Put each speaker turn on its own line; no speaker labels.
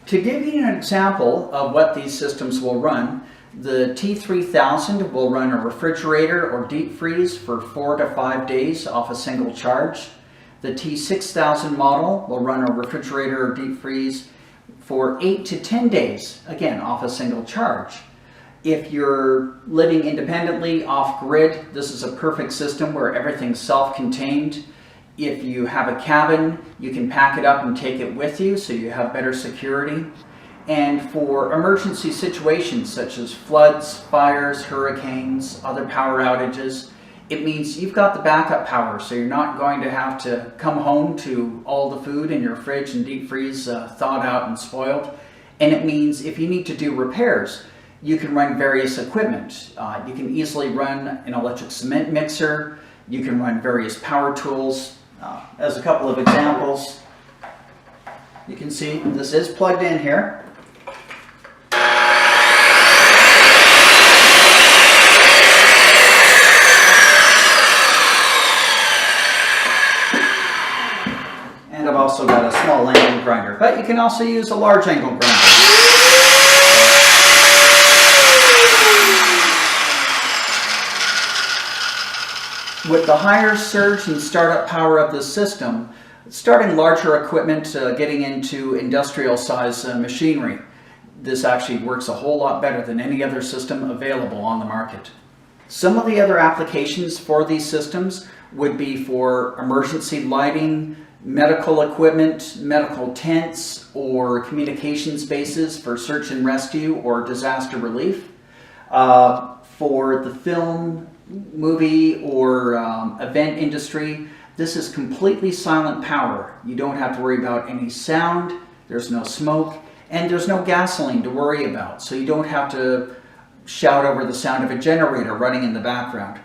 To give you an example of what these systems will run, the T3000 will run a refrigerator or deep freeze for 4 to 5 days off a single charge. The T6000 model will run a refrigerator or deep freeze for 8 to 10 days, again off a single charge. If you're living independently off-grid, this is a perfect system where everything's self-contained. If you have a cabin, you can pack it up and take it with you so you have better security. And for emergency situations such as floods, fires, hurricanes, other power outages, it means you've got the backup power, so you're not going to have to come home to all the food in your fridge and deep freeze thawed out and spoiled. And it means if you need to do repairs, you can run various equipment. You can easily run an electric cement mixer, you can run various power tools. As a couple of examples, you can see this is plugged in here. And I've also got a small angle grinder, but you can also use a large angle grinder. With the higher surge and startup power of this system, starting larger equipment, getting into industrial size machinery, this actually works a whole lot better than any other system available on the market. Some of the other applications for these systems would be for emergency lighting, medical equipment, medical tents, or communication spaces for search and rescue or disaster relief. For the film, movie, or event industry, this is completely silent power. You don't have to worry about any sound, there's no smoke, and there's no gasoline to worry about. So you don't have to shout over the sound of a generator running in the background.